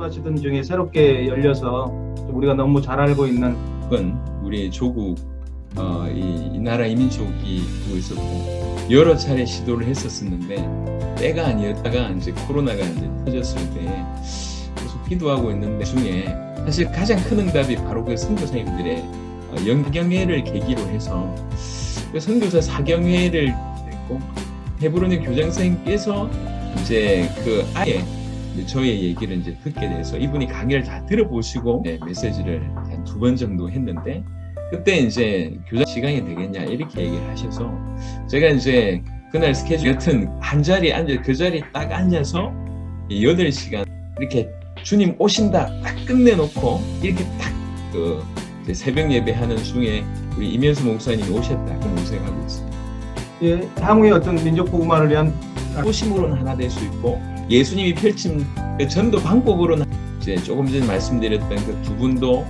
기도하시던 중에 새롭게 열려서 우리가 너무 잘 알고 있는 우리 조국 이 나라 이민족이 두고 있었고 여러 차례 시도를 했었는데 때가 아니었다가 이제 코로나가 이제 터졌을 때 계속 기도하고 있는데 중에 사실 가장 큰 응답이 바로 그 선교사님들의 연경회를 계기로 해서 그 선교사 사경회를 했고 헤브론의 교장선생님께서 이제 그 아예 저의 얘기를 이제 듣게 돼서 이분이 강의를 다 들어보시고 메시지를 한 2번 정도 했는데 그때 이제 교장 시간이 되겠냐 이렇게 얘기를 하셔서 제가 이제 그날 스케줄 여튼 한 자리에 앉아 그 자리에 딱 앉아서 8시간 이렇게 주님 오신다 딱 끝내놓고 이렇게 딱 그 새벽 예배하는 중에 우리 이면수 목사님이 오셨다고 묵상하고 있습니다. 예, 향후의 어떤 민족 복음화를 위한 호심으로는 하나 될 수 있고 예수님이 펼친 그 전도 방법으로는 이제 조금 전에 말씀드렸던 그 2분도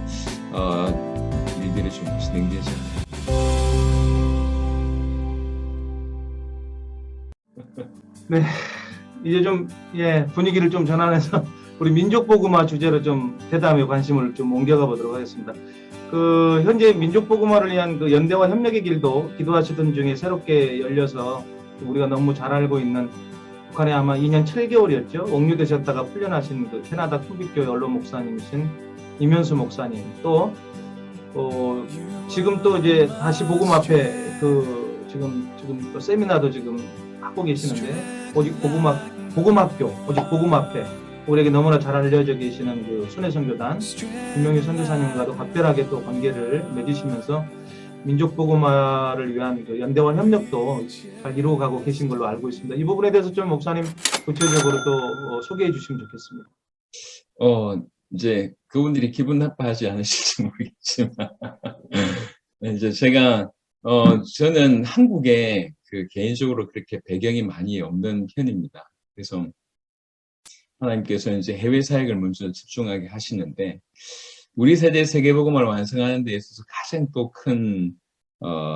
일들이 좀 진행되죠. 네, 이제 좀 분위기를 좀 전환해서 우리 민족 복음화 주제로 좀 대담의 관심을 좀 옮겨가 보도록 하겠습니다. 그 현재 민족 복음화를 위한 그 연대와 협력의 길도 기도하시던 중에 새롭게 열려서 우리가 너무 잘 알고 있는 북한에 아마 2년 7개월이었죠. 옥류되셨다가 풀려나신 그 캐나다 큐빅교회 언론 목사님이신 이면수 목사님 또 지금 또 이제 다시 복음 앞에 그 지금 또 세미나도 지금 하고 계시는데 오직 복음학교 오직 복음 앞에 우리에게 너무나 잘 알려져 계시는 그 순회선교단 김명희 선교사님과도 각별하게 또 관계를 맺으시면서 민족 복음화를 위한 그 연대와 협력도 잘 이루어가고 계신 걸로 알고 있습니다. 이 부분에 대해서 좀 목사님 구체적으로 또 소개해 주시면 좋겠습니다. 이제 그분들이 기분 나빠하지 않으실지 모르겠지만 이제 제가 저는 한국에 그 개인적으로 그렇게 배경이 많이 없는 편입니다. 그래서 하나님께서 이제 해외 사역을 먼저 집중하게 하시는데 우리 세대 세계복음화를 완성하는 데 있어서 가장 또 큰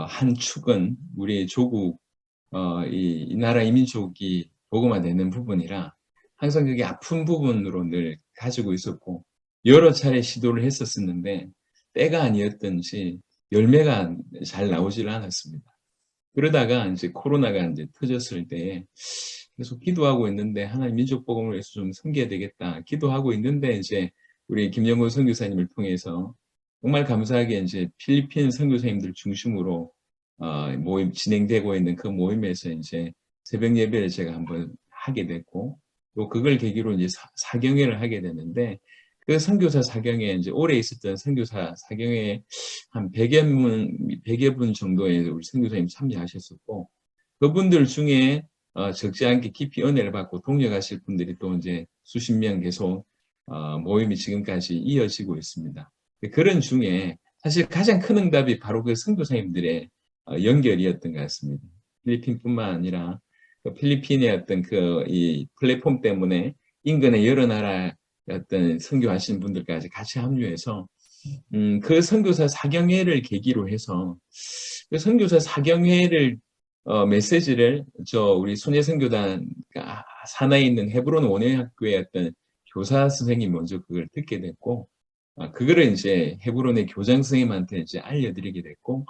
한 축은 우리 조국 이 나라 이민족이 복음화되는 부분이라 항상 그게 아픈 부분으로 늘 가지고 있었고 여러 차례 시도를 했었는데 때가 아니었던지 열매가 잘 나오질 않았습니다. 그러다가 이제 코로나가 이제 터졌을 때 계속 기도하고 있는데 하나님 민족 복음을 위해서 좀 섬겨야 되겠다 기도하고 있는데 이제 우리 김영호 선교사님을 통해서 정말 감사하게 이제 필리핀 선교사님들 중심으로 모임 진행되고 있는 그 모임에서 이제 새벽 예배를 제가 한번 하게 됐고 또 그걸 계기로 이제 사경회를 하게 됐는데 그 선교사 사경회에 이제 오래 있었던 선교사 사경회에 한 100여 분 정도의 우리 선교사님 참여하셨었고 그분들 중에 적지 않게 깊이 은혜를 받고 동역하실 분들이 또 이제 수십 명 계속 모임이 지금까지 이어지고 있습니다. 그런 중에 사실 가장 큰 응답이 바로 그 선교사님들의 연결이었던 것 같습니다. 필리핀뿐만 아니라 그 필리핀의 어떤 그 이 플랫폼 때문에 인근의 여러 나라 어떤 선교하시는 분들까지 같이 합류해서 그 선교사 사경회를 계기로 해서 그 선교사 사경회를 메시지를 우리 순회 선교단 산하에 있는 헤브론 원예학교의 어떤 교사 선생님 먼저 그걸 듣게 됐고 그거를 이제 헤브론의 교장 선생님한테 이제 알려드리게 됐고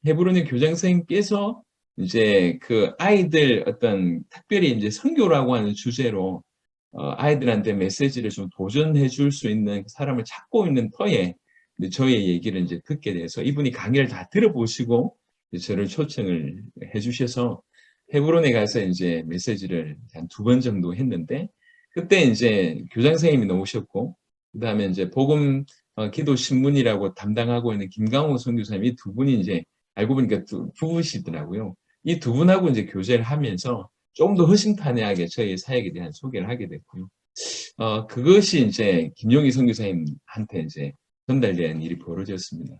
헤브론의 교장 선생님께서 이제 그 아이들 어떤 특별히 이제 선교라고 하는 주제로 아이들한테 메시지를 좀 도전해 줄 수 있는 사람을 찾고 있는 터에 저의 얘기를 이제 듣게 돼서 이분이 강의를 다 들어보시고 저를 초청을 해주셔서 헤브론에 가서 이제 메시지를 한 2번 정도 했는데 그때 이제 교장 선생님이 나오셨고 그 다음에 이제 복음 기도 신문이라고 담당하고 있는 김강호 선교사님 이 2분이 이제 알고 보니까 부부시더라고요. 이 2분하고 이제 교제를 하면서 조금 더 허심탄회하게 저희 사역에 대한 소개를 하게 됐고요. 그것이 이제 김용희 선교사님한테 이제 전달된 일이 벌어졌습니다.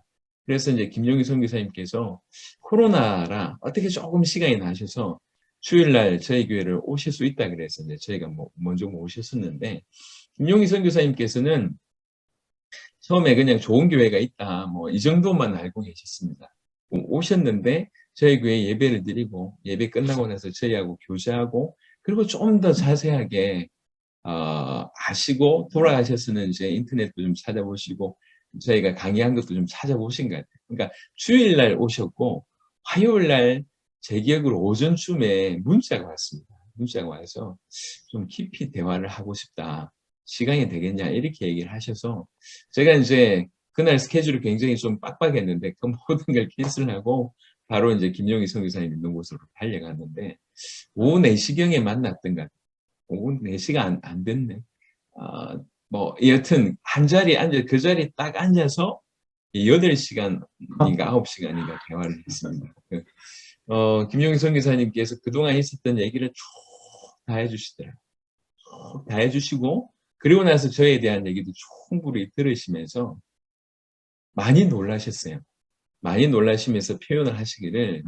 그래서 이제 김용희 선교사님께서 코로나라 어떻게 조금 시간이 나셔서 주일날 저희 교회를 오실 수 있다 그래서 이제 저희가 먼저 오셨었는데 김용희 선교사님께서는 처음에 그냥 좋은 교회가 있다 이 정도만 알고 계셨습니다. 오셨는데 저희 교회 예배를 드리고 예배 끝나고 나서 저희하고 교제하고 그리고 좀 더 자세하게 아시고 돌아가셨으면 이제 인터넷도 좀 찾아보시고 저희가 강의한 것도 좀 찾아보신 것 같아요. 그러니까 주일날 오셨고 화요일날 제 기억으로 오전쯤에 문자가 왔습니다. 문자가 와서 좀 깊이 대화를 하고 싶다. 시간이 되겠냐 이렇게 얘기를 하셔서 제가 이제 그날 스케줄이 굉장히 좀 빡빡했는데 그 모든 걸 캔슬하고 바로 이제 김용희 선교사님 있는 곳으로 달려갔는데 오후 4시경에 만났던 것 같아요. 오후 4시가 안 됐네. 뭐 여튼 한 자리에 앉아 그 자리에 딱 앉아서 8시간인가 9시간인가 대화를 했습니다. 김용희 선교사님께서 그동안 있었던 얘기를 쭉 다 해주시더라고요. 쭉 다 해주시고 그리고 나서 저에 대한 얘기도 충분히 들으시면서 많이 놀라셨어요. 많이 놀라시면서 표현을 하시기를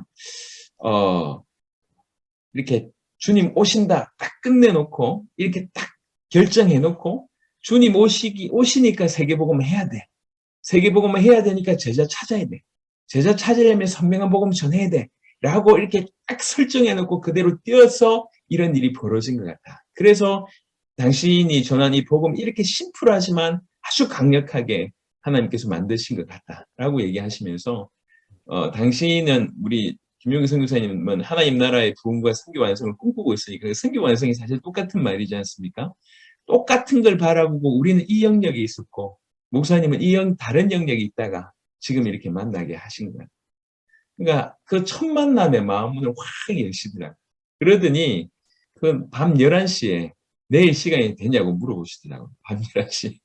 이렇게 주님 오신다 딱 끝내놓고 이렇게 딱 결정해놓고 주님 오시니까 세계복음을 해야 돼. 세계복음을 해야 되니까 제자 찾아야 돼. 제자 찾으려면 선명한 복음 전해야 돼. 라고 이렇게 딱 설정해놓고 그대로 뛰어서 이런 일이 벌어진 것 같다. 그래서 당신이 전한 이 복음 이렇게 심플하지만 아주 강력하게 하나님께서 만드신 것 같다라고 얘기하시면서 당신은 우리 김용희 선교사님은 하나님 나라의 부흥과 선교 완성을 꿈꾸고 있으니까 선교 완성이 사실 똑같은 말이지 않습니까? 똑같은 걸 바라보고 우리는 이 영역에 있었고 목사님은 다른 영역에 있다가 지금 이렇게 만나게 하신 거예요. 그러니까 그 첫 만남의 마음을 확 여시더라고요. 그러더니 그 밤 11시에 내일 시간이 되냐고 물어보시더라고요. 밤 11시.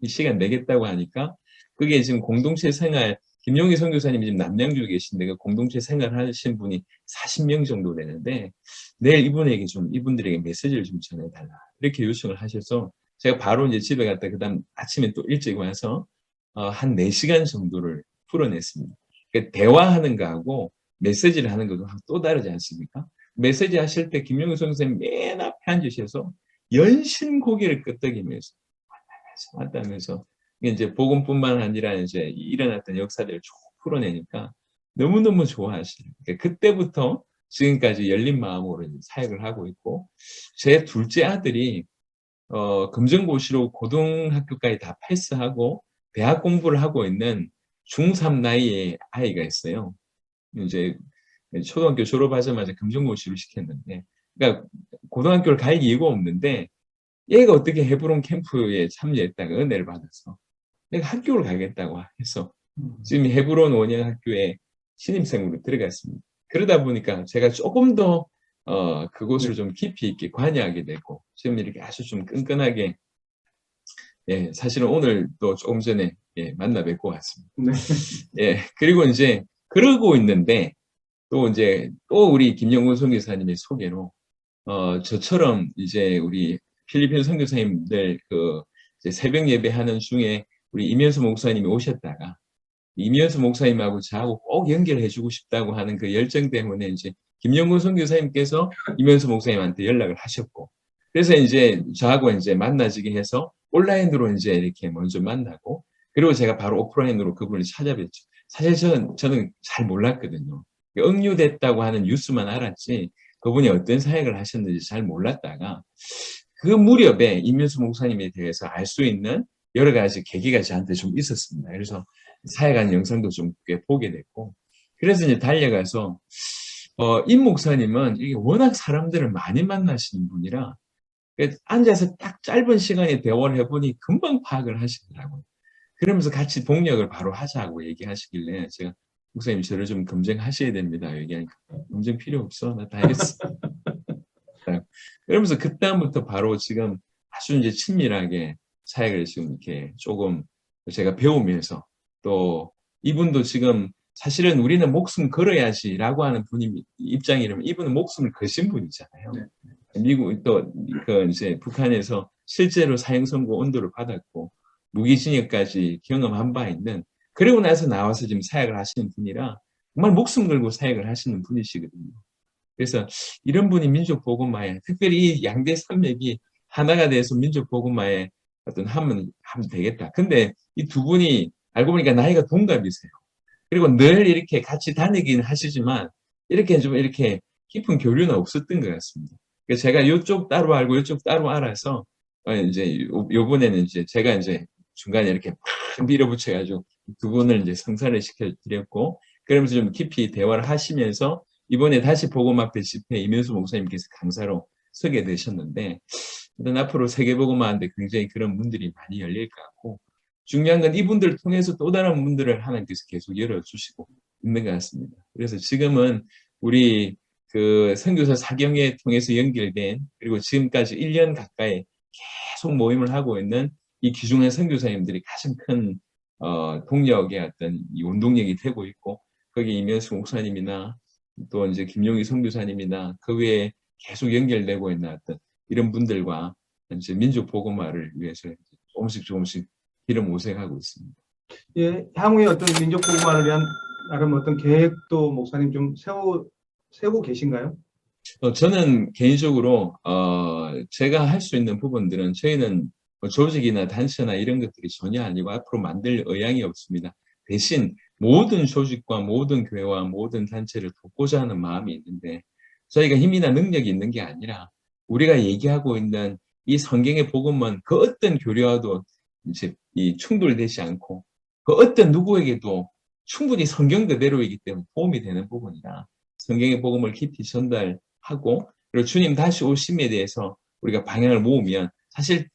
이 시간 내겠다고 하니까 그게 지금 공동체 생활 김용희 선교사님이 지금 남양주에 계신데 그 공동체 생활하신 분이 40명 정도 되는데 내일 이분들에게 메시지를 좀 전해달라 이렇게 요청을 하셔서 제가 바로 이제 집에 갔다 그다음 아침에 또 일찍 와서 한 4시간 정도를 풀어냈습니다. 그러니까 대화하는 거하고 메시지를 하는 것도 또 다르지 않습니까? 메시지 하실 때 김용희 선생님 맨 앞에 앉으셔서 연신 고개를 끄덕이면서 왔다면서 이제 복음뿐만 아니라 이제 일어났던 역사들을 쭉 풀어내니까 너무너무 좋아하시는. 그러니까 그때부터 지금까지 열린 마음으로 사역을 하고 있고 제 둘째 아들이 금정고시로 고등학교까지 다 패스하고 대학 공부를 하고 있는 중3 나이의 아이가 있어요. 이제 초등학교 졸업하자마자 금정고시를 시켰는데 그러니까 고등학교를 갈 이유가 없는데 얘가 어떻게 헤브론 캠프에 참여했다가 은혜를 받아서 내가 학교를 가겠다고 해서 지금 헤브론 원형학교에 신입생으로 들어갔습니다. 그러다 보니까 제가 조금 더 그곳을 좀 깊이 있게 관여하게 되고 지금 이렇게 아주 좀 끈끈하게 예, 사실은 오늘 또 조금 전에 예, 만나 뵙고 왔습니다. 네. 예, 그리고 이제 그러고 있는데 또 우리 김영곤 선교사님의 소개로 저처럼 이제 우리 필리핀 선교사님들 이제 새벽 예배하는 중에 우리 이면수 목사님이 오셨다가 이면수 목사님하고 저하고 꼭 연결해주고 싶다고 하는 그 열정 때문에 이제 김영곤 선교사님께서 이면수 목사님한테 연락을 하셨고 그래서 이제 저하고 이제 만나지게 해서 온라인으로 이제 이렇게 먼저 만나고 그리고 제가 바로 오프라인으로 그분을 찾아뵀죠. 사실 저는 잘 몰랐거든요. 응유됐다고 하는 뉴스만 알았지 그분이 어떤 사역을 하셨는지 잘 몰랐다가 그 무렵에 이면수 목사님에 대해서 알 수 있는 여러 가지 계기가 저한테 좀 있었습니다. 그래서 사역하는 영상도 좀 꽤 보게 됐고 그래서 이제 달려가서 임 목사님은 이게 워낙 사람들을 많이 만나시는 분이라 앉아서 딱 짧은 시간에 대화를 해보니 금방 파악을 하시더라고요. 그러면서 같이 동력을 바로 하자고 얘기하시길래 제가 목사님 저를 좀 검증하셔야 됩니다. 얘기하니까 검증 필요 없어. 나 다 했어. 그러면서 그다음부터 바로 지금 아주 이제 친밀하게 사역을 지금 이렇게 조금 제가 배우면서 또 이분도 지금 사실은 우리는 목숨 걸어야지라고 하는 분이 입장이라면 이분은 목숨을 거신 분이잖아요. 네. 미국 또 이제 북한에서 실제로 사형 선고 언도를 받았고 무기징역까지 경험한 바 있는 그리고 나서 나와서 지금 사역을 하시는 분이라 정말 목숨 걸고 사역을 하시는 분이시거든요. 그래서 이런 분이 민족 복음화에 특별히 이 양대 산맥이 하나가 돼서 민족 복음화에 어떤 하면 되겠다. 근데 이 두 분이 알고 보니까 나이가 동갑이세요. 그리고 늘 이렇게 같이 다니긴 하시지만 이렇게 좀 이렇게 깊은 교류는 없었던 것 같습니다. 그래서 제가 이쪽 따로 알고 이쪽 따로 알아서 이제 요번에는 이제 제가 이제 중간에 이렇게 팍 밀어붙여가지고 두 분을 이제 성사를 시켜드렸고, 그러면서 좀 깊이 대화를 하시면서 이번에 다시 복음화폐 집회 이면수 목사님께서 강사로 서게 되셨는데, 일단 앞으로 세계복음화하는데 굉장히 그런 문들이 많이 열릴 것 같고, 중요한 건 이분들을 통해서 또 다른 문들을 하나님께서 계속 열어주시고 있는 것 같습니다. 그래서 지금은 우리 그 선교사 사경에 통해서 연결된, 그리고 지금까지 1년 가까이 계속 모임을 하고 있는 이 귀중한 선교사님들이 가장 큰 동력의 어떤 이 원동력이 되고 있고, 거기 이면수 목사님이나 또 이제 김용희 선교사님이나 그 외에 계속 연결되고 있는 어떤 이런 분들과 이제 민족 복음화를 위해서 조금씩 길을 모색하고 있습니다. 예, 향후에 어떤 민족 복음화를 위한 나름 어떤 계획도 목사님 좀 세우고 계신가요? 저는 개인적으로 제가 할 수 있는 부분들은, 저희는 뭐 조직이나 단체나 이런 것들이 전혀 아니고 앞으로 만들 의향이 없습니다. 대신 모든 조직과 모든 교회와 모든 단체를 돕고자 하는 마음이 있는데, 저희가 힘이나 능력이 있는 게 아니라 우리가 얘기하고 있는 이 성경의 복음은 그 어떤 교류와도 이제 이 충돌되지 않고 그 어떤 누구에게도 충분히 성경 그대로이기 때문에 도움이 되는 부분이라, 성경의 복음을 깊이 전달하고, 그리고 주님 다시 오심에 대해서 우리가 방향을 모으면 사실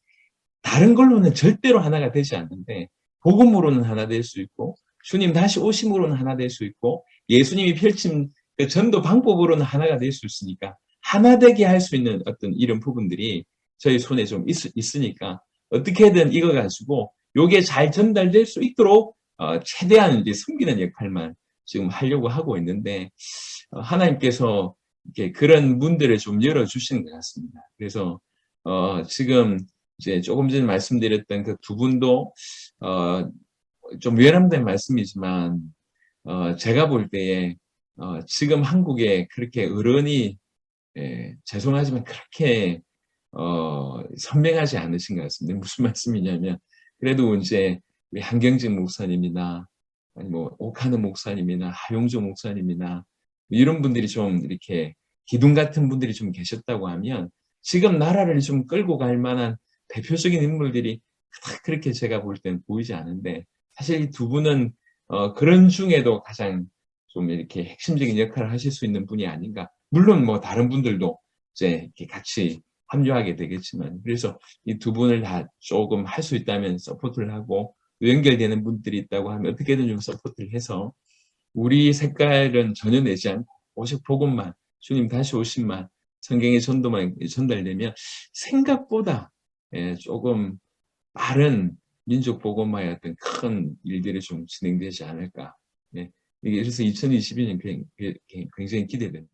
다른 걸로는 절대로 하나가 되지 않는데, 복음으로는 하나 될 수 있고, 주님 다시 오심으로는 하나 될 수 있고, 예수님이 펼친 그 전도 방법으로는 하나가 될 수 있으니까, 하나 되게 할 수 있는 어떤 이런 부분들이 저희 손에 좀 있으니까 어떻게든 이거 가지고 요게 잘 전달될 수 있도록 최대한 이제 섬기는 역할만 지금 하려고 하고 있는데, 하나님께서 이렇게 그런 문들을 좀 열어주시는 것 같습니다. 그래서 지금 이제 조금 전에 말씀드렸던 그 두 분도 좀 외람된 말씀이지만 제가 볼 때에 지금 한국에 그렇게 어른이 죄송하지만 그렇게 선명하지 않으신 것 같습니다. 무슨 말씀이냐면, 그래도 이제 우리 한경직 목사님이나 아니 뭐 옥하는 목사님이나 하용조 목사님이나 이런 분들이 좀 이렇게 기둥 같은 분들이 좀 계셨다고 하면, 지금 나라를 좀 끌고 갈 만한 대표적인 인물들이 그렇게 제가 볼 때는 보이지 않은데, 사실 이 두 분은 그런 중에도 가장 좀 이렇게 핵심적인 역할을 하실 수 있는 분이 아닌가. 물론 뭐 다른 분들도 이제 이렇게 같이 합류하게 되겠지만, 그래서 이 두 분을 다 조금 할 수 있다면 서포트를 하고, 연결되는 분들이 있다고 하면 어떻게든 좀 서포트를 해서 우리 색깔은 전혀 내지 않고 오직 복음만, 주님 다시 오심만, 성경의 전도만 전달되면 생각보다 조금 빠른 민족 복음화의 어떤 큰 일들이 좀 진행되지 않을까. 그래서 2022년 굉장히 기대됩니다.